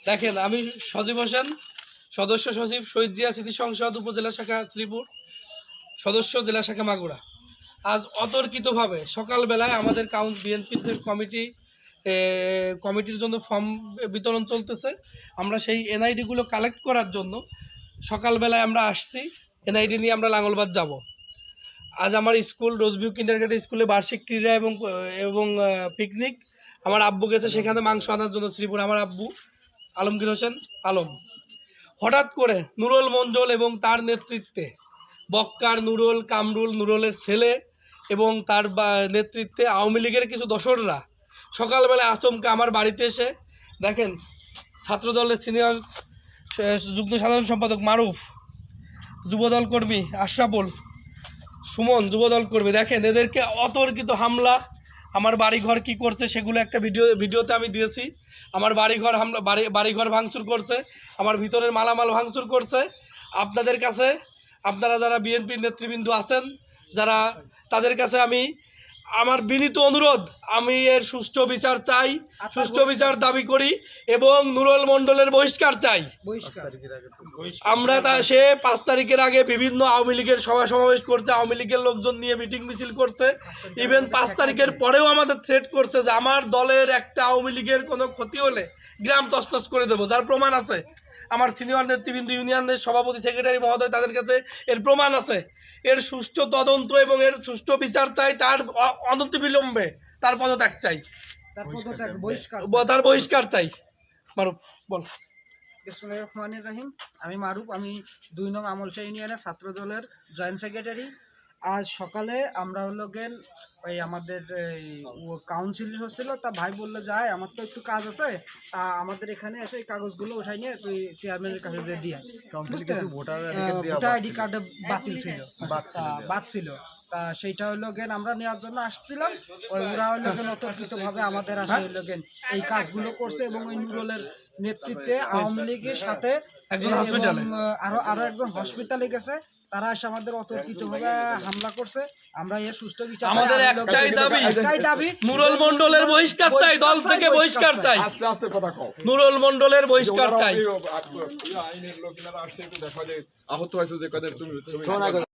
দেখেন, আমি সজীব হোসেন, সদস্য সচিব শহীদ জিয়া স্মৃতি সংসদ উপজেলা শাখা শ্রীপুর, সদস্য জেলা শাখা মাগুরা। আজ অতর্কিতভাবে সকালবেলায় আমাদের বিএনপির কমিটির জন্য ফর্ম বিতরণ চলতেছে। আমরা সেই এনআইডিগুলো কালেক্ট করার জন্য সকালবেলায় আমরা আসছি। এনআইডি নিয়ে আমরা লাঙ্গলবাদ যাব। আজ আমার স্কুল রোজভিউ কিন্ডারগার্টেন স্কুলে বার্ষিক ক্রীড়া এবং পিকনিক। আমার আব্বু গেছে সেখানে মাংস আনার জন্য শ্রীপুর, আমার আব্বু আলমগীর হোসেন আলম। হঠাৎ করে নুরুল মণ্ডল এবং তার নেতৃত্বে বক্কার নুরুল, কামরুল, নুরুলের ছেলে এবং তার নেতৃত্বে আওয়ামী লীগের কিছু দশররা সকালবেলায় আচমকা আমার বাড়িতে এসে, দেখেন, ছাত্রদলের সিনিয়র যুগ্ম সাধারণ সম্পাদক মারুফ, যুবদল কর্মী আশরাফুল, সুমন যুবদল কর্মী, দেখেন এদেরকে অতর্কিত হামলা। আমার বাড়িঘর কি করছে সেগুলো একটা ভিডিওতে আমি দিয়েছি। আমার বাড়িঘর ভাঙচুর করছে, আমার ভিতরের মালামাল ভাঙচুর করছে। আপনাদের কাছে, আপনারা যারা বিএনপির নেতৃবৃন্দ আছেন, যারা, তাদের কাছে আমার বিনীত অনুরোধ, আমি এর সুষ্ঠু বিচার চাই, সুষ্ঠু বিচার দাবি করি এবং নুরুল মণ্ডলের বহিষ্কার চাই। আমরা সে 5 তারিখের আগে বিভিন্ন আওয়ামী লীগের সভা সমাবেশ করছে, আওয়ামী লীগের লোকজন নিয়ে মিটিং মিছিল করছে। ইভেন 5 তারিখের পরেও আমাদের থ্রেট করছে যে আমার দলের একটা আওয়ামী লীগের কোনো ক্ষতি হলে গ্রাম তছনছ করে দেবো, যার প্রমাণ আছে। আমার সিনিয়র নেতৃবৃন্দ, ইউনিয়নের সভাপতি, সেক্রেটারি মহোদয়, তাদের কাছে এর প্রমাণ আছে। এর সুষ্ঠু তদন্ত এবং এর সুষ্ঠু বিচার চাই, তার অনতিবিলম্বে তার পদত্যাগ চাই, তার বহিষ্কার চাই। মারুফ বল। বিসমিল্লাহির রহমানির রহিম। আমি মারুফ, আমি 2 নং আমলশা ইউনিয়নের ছাত্র দলের জয়েন্ট সেক্রেটারি। আজ সকালে আমরা ওই আমাদের কাউন্সিল হচ্ছিল, তা ভাই বললো যায় আমার তো একটু কাজ আছে, তা আমাদের এখানে এসে এই কাগজগুলো উঠাই নিয়ে তুই চেয়ারম্যানের কাছে দিয়ে ভোটার আইডি কার্ড বাদ ছিল, তা সেইটা আমরা নেওয়ার জন্য আসছিলাম। ওরা অতর্কিতভাবে আমাদের আসে এই কাজগুলো করছে এবং ওই নুরুলের নেতৃত্বে আওয়ামী লীগের সাথে আরো একজন হসপিটালে গেছে, তারা এসে আমাদের অতর্কিতভাবে হামলা করছে। আমরা এর সুষ্ঠু বিচার, আমাদের একটাই দাবি, নুরুল মণ্ডলের বহিষ্কার চাই, দল থেকে বহিষ্কার চাই, নুরুল মণ্ডলের বহিষ্কার চাই। আইনের লোকেরা আসছে, দেখো যে আহত হয়েছে যে